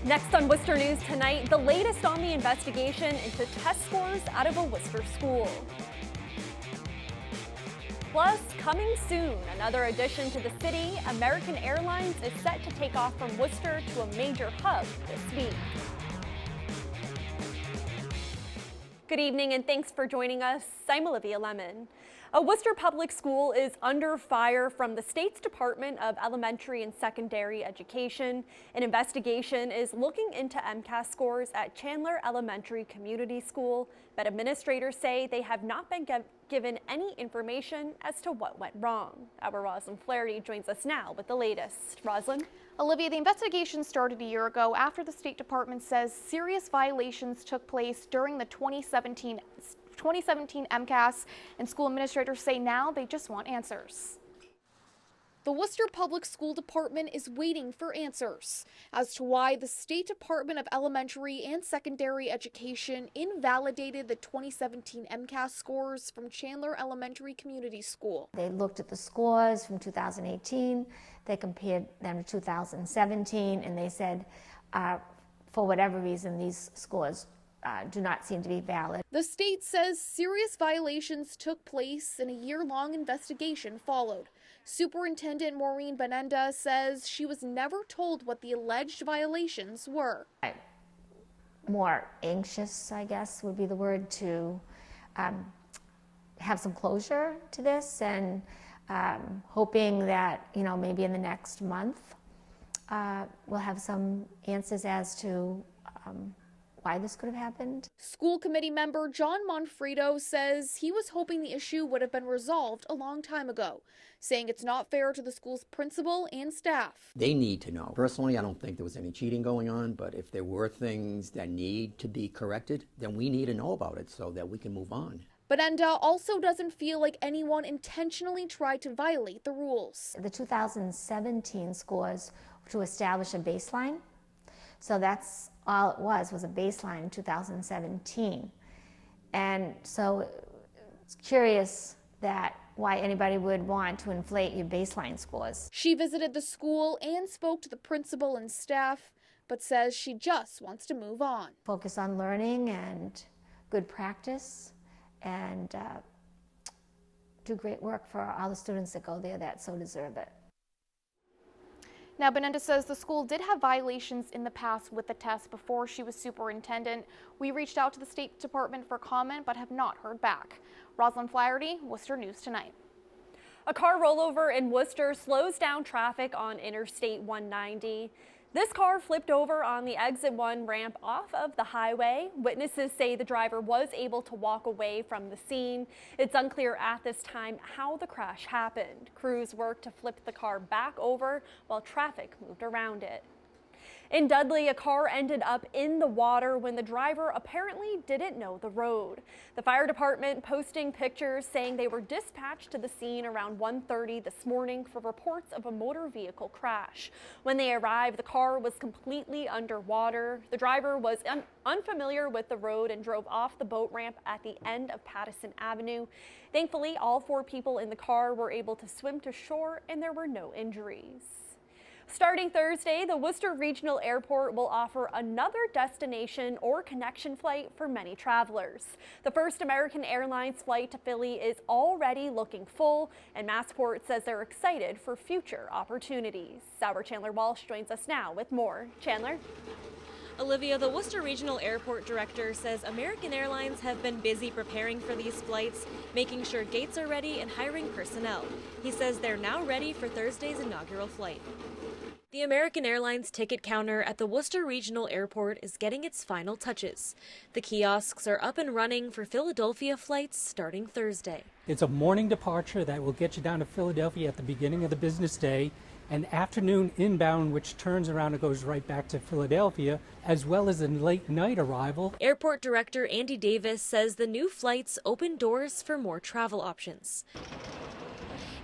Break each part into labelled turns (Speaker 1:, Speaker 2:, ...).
Speaker 1: Next on Worcester News tonight, the latest on the investigation into test scores out of a Worcester school. Plus, coming soon, another addition to the city, American Airlines is set to take off from Worcester to a major hub this week. Good evening and thanks for joining us. I'm Olivia Lemon. A Worcester public school is under fire from the state's Department of Elementary and Secondary Education. An investigation is looking into MCAS scores at Chandler Elementary Community School, but administrators say they have not been given any information as to what went wrong. Our Roslyn Flaherty joins us now with the latest. Roslyn?
Speaker 2: Olivia, the investigation started a year ago after the State Department says serious violations took place during the 2017 MCAS, and school administrators say now they just want answers. The Worcester Public School Department is waiting for answers as to why the State Department of Elementary and Secondary Education invalidated the 2017 MCAS scores from Chandler Elementary Community School.
Speaker 3: They looked at the scores from 2018, they compared them to 2017, and they said, for whatever reason, these scores do not seem to be valid.
Speaker 2: The state says serious violations took place and a year-long investigation followed. Superintendent Maureen Benenda says she was never told what the alleged violations were.
Speaker 3: More anxious, I guess, would be the word, to have some closure to this, and hoping that, maybe in the next month we'll have some answers as to why this could have happened.
Speaker 2: School committee member John Monfredo says he was hoping the issue would have been resolved a long time ago, saying it's not fair to the school's principal and staff.
Speaker 4: They need to know. Personally, I don't think there was any cheating going on, but if there were things that need to be corrected, then we need to know about it so that we can move on.
Speaker 2: But Enda also doesn't feel like anyone intentionally tried to violate the rules.
Speaker 3: The 2017 scores to establish a baseline, so that's all it was a baseline in 2017. And so it's curious that why anybody would want to inflate your baseline scores.
Speaker 2: She visited the school and spoke to the principal and staff, but says she just wants to move on.
Speaker 3: Focus on learning and good practice, and do great work for all the students that go there that so deserve it.
Speaker 2: Now, Benenda says the school did have violations in the past with the test before she was superintendent. We reached out to the State Department for comment, but have not heard back. Roslyn Flaherty, Worcester News Tonight.
Speaker 1: A car rollover in Worcester slows down traffic on Interstate 190. This car flipped over on the exit 1 ramp off of the highway. Witnesses say the driver was able to walk away from the scene. It's unclear at this time how the crash happened. Crews worked to flip the car back over while traffic moved around it. In Dudley, a car ended up in the water when the driver apparently didn't know the road. The fire department posting pictures saying they were dispatched to the scene around 1:30 this morning for reports of a motor vehicle crash. When they arrived, the car was completely underwater. The driver was unfamiliar with the road and drove off the boat ramp at the end of Pattison Avenue. Thankfully, all 4 people in the car were able to swim to shore and there were no injuries. Starting Thursday, the Worcester Regional Airport will offer another destination or connection flight for many travelers. The first American Airlines flight to Philly is already looking full, and Massport says they're excited for future opportunities. Our Chandler Walsh joins us now with more. Chandler?
Speaker 5: Olivia, the Worcester Regional Airport Director says American Airlines have been busy preparing for these flights, making sure gates are ready and hiring personnel. He says they're now ready for Thursday's inaugural flight. The American Airlines ticket counter at the Worcester Regional Airport is getting its final touches. The kiosks are up and running for Philadelphia flights starting Thursday.
Speaker 6: It's a morning departure that will get you down to Philadelphia at the beginning of the business day, an afternoon inbound which turns around and goes right back to Philadelphia, as well as a late night arrival.
Speaker 5: Airport Director Andy Davis says the new flights open doors for more travel options.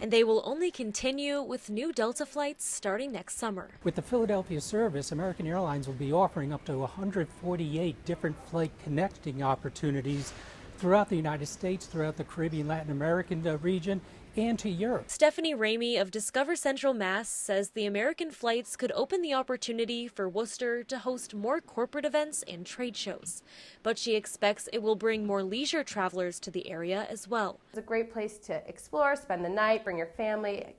Speaker 5: And they will only continue with new Delta flights starting next summer.
Speaker 6: With the Philadelphia service, American Airlines will be offering up to 148 different flight connecting opportunities throughout the United States, throughout the Caribbean, Latin American region, and to Europe.
Speaker 5: Stephanie Ramey of Discover Central Mass says the American flights could open the opportunity for Worcester to host more corporate events and trade shows. But she expects it will bring more leisure travelers to the area as well.
Speaker 7: It's a great place to explore, spend the night, bring your family,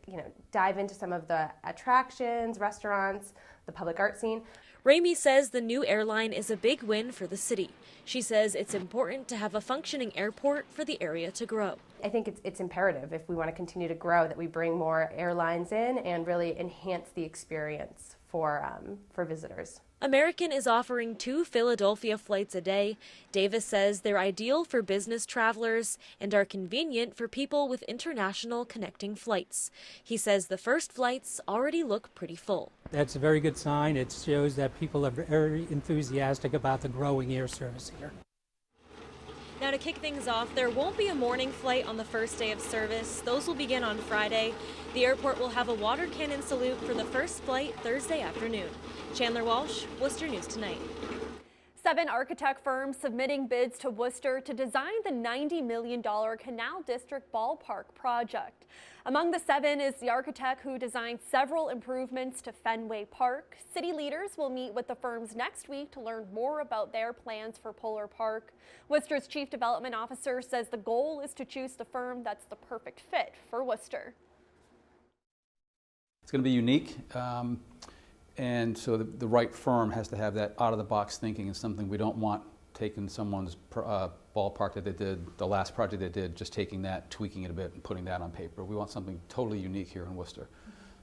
Speaker 7: dive into some of the attractions, restaurants, the public art scene.
Speaker 5: Ramey says the new airline is a big win for the city. She says it's important to have a functioning airport for the area to grow.
Speaker 7: I think it's imperative if we want to continue to grow that we bring more airlines in and really enhance the experience for visitors.
Speaker 5: American is offering 2 Philadelphia flights a day. Davis says they're ideal for business travelers and are convenient for people with international connecting flights. He says the first flights already look pretty full.
Speaker 6: That's a very good sign. It shows that people are very enthusiastic about the growing air service here.
Speaker 5: Now, to kick things off, there won't be a morning flight on the first day of service. Those will begin on Friday. The airport will have a water cannon salute for the first flight Thursday afternoon. Chandler Walsh, Worcester News Tonight.
Speaker 1: 7 architect firms submitting bids to Worcester to design the $90 million Canal District Ballpark project. Among the 7 is the architect who designed several improvements to Fenway Park. City leaders will meet with the firms next week to learn more about their plans for Polar Park. Worcester's Chief Development Officer says the goal is to choose the firm that's the perfect fit for Worcester.
Speaker 8: It's going to be unique. And so the right firm has to have that out-of-the-box thinking, and something we don't want taking someone's ballpark that they did, the last project they did, just taking that, tweaking it a bit and putting that on paper. We want something totally unique here in Worcester.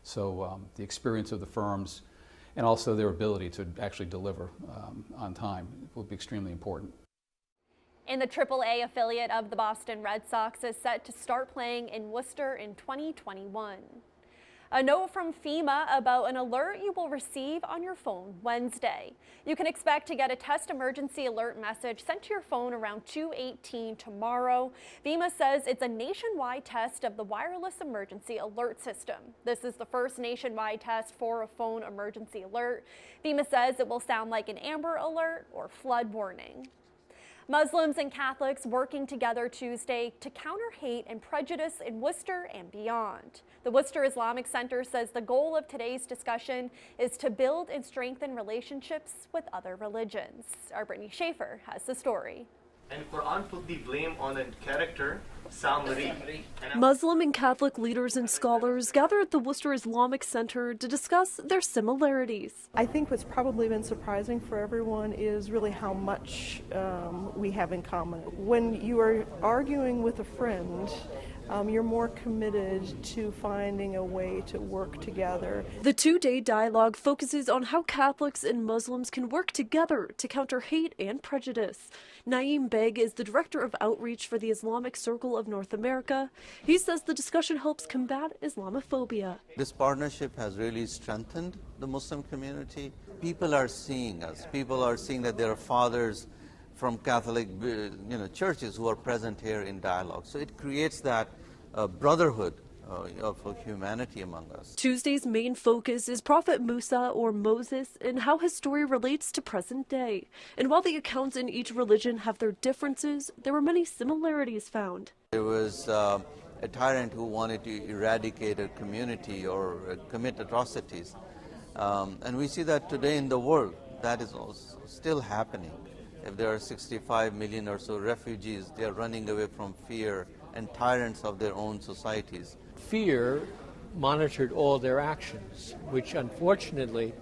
Speaker 8: So the experience of the firms and also their ability to actually deliver on time will be extremely important.
Speaker 1: And the AAA affiliate of the Boston Red Sox is set to start playing in Worcester in 2021. A note from FEMA about an alert you will receive on your phone Wednesday. You can expect to get a test emergency alert message sent to your phone around 2:18 tomorrow. FEMA says it's a nationwide test of the wireless emergency alert system. This is the first nationwide test for a phone emergency alert. FEMA says it will sound like an Amber Alert or flood warning. Muslims and Catholics working together Tuesday to counter hate and prejudice in Worcester and beyond. The Worcester Islamic Center says the goal of today's discussion is to build and strengthen relationships with other religions. Our Brittany Schaefer has the story.
Speaker 9: And Quran put the blame on a character, Samari.
Speaker 10: Muslim and Catholic leaders and scholars gathered at the Worcester Islamic Center to discuss their similarities.
Speaker 11: I think what's probably been surprising for everyone is really how much we have in common. When you are arguing with a friend, you're more committed to finding a way to work together.
Speaker 10: The 2-day dialogue focuses on how Catholics and Muslims can work together to counter hate and prejudice. Naeem Beg is the director of outreach for the Islamic Circle of North America. He says the discussion helps combat Islamophobia.
Speaker 12: This partnership has really strengthened the Muslim community. People are seeing us. People are seeing that there are fathers from Catholic churches who are present here in dialogue. So it creates that brotherhood of humanity among us.
Speaker 10: Tuesday's main focus is Prophet Musa or Moses and how his story relates to present day. And while the accounts in each religion have their differences, there were many similarities found.
Speaker 12: There was a tyrant who wanted to eradicate a community or commit atrocities. And we see that today in the world. That is also still happening. If there are 65 million or so refugees, they are running away from fear and tyrants of their own societies.
Speaker 13: Fear monitored all their actions, which unfortunately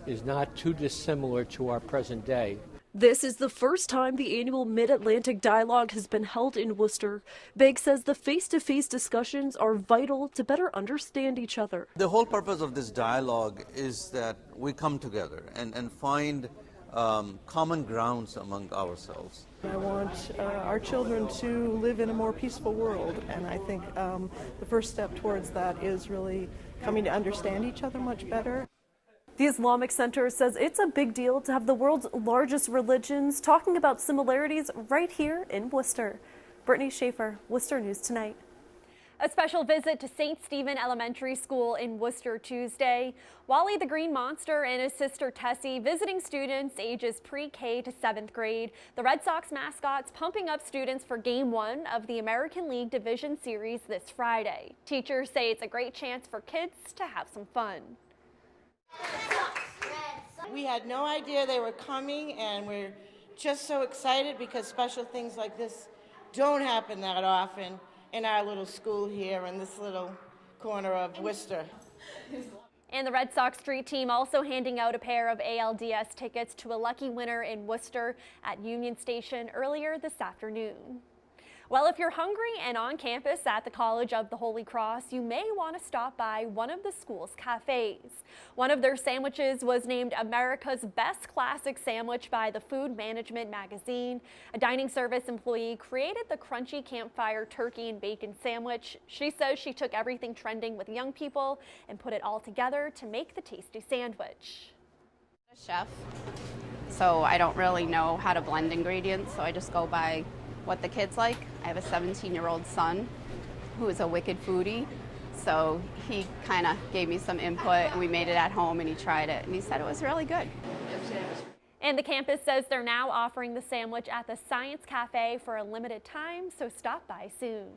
Speaker 13: is not too dissimilar to our present day.
Speaker 10: This is the first time the annual Mid-Atlantic Dialogue has been held in Worcester. Beg says the face-to-face discussions are vital to better understand each other.
Speaker 12: The whole purpose of this dialogue is that we come together and find common grounds among ourselves.
Speaker 11: I want our children to live in a more peaceful world, and I think the first step towards that is really coming to understand each other much better.
Speaker 10: The Islamic Center says it's a big deal to have the world's largest religions talking about similarities right here in Worcester. Brittany Schaefer, Worcester News Tonight.
Speaker 1: A special visit to St. Stephen Elementary School in Worcester Tuesday. Wally the Green Monster and his sister Tessie visiting students ages pre-K to 7th grade. The Red Sox mascots pumping up students for Game 1 of the American League Division Series this Friday. Teachers say it's a great chance for kids to have some fun.
Speaker 14: We had no idea they were coming, and we're just so excited because special things like this don't happen that often in our little school here in this little corner of Worcester.
Speaker 1: And the Red Sox street team also handing out a pair of ALDS tickets to a lucky winner in Worcester at Union Station earlier this afternoon. Well, if you're hungry and on campus at the College of the Holy Cross, you may want to stop by one of the school's cafes. One of their sandwiches was named America's Best Classic Sandwich by the Food Management magazine. A dining service employee created the crunchy campfire turkey and bacon sandwich. She says she took everything trending with young people and put it all together to make the tasty sandwich.
Speaker 15: I'm a chef, so I don't really know how to blend ingredients, so I just go by what the kids like. I have a 17-year-old son who is a wicked foodie, so he kind of gave me some input and we made it at home and he tried it and he said it was really good.
Speaker 1: And the campus says they're now offering the sandwich at the Science Cafe for a limited time, so stop by soon.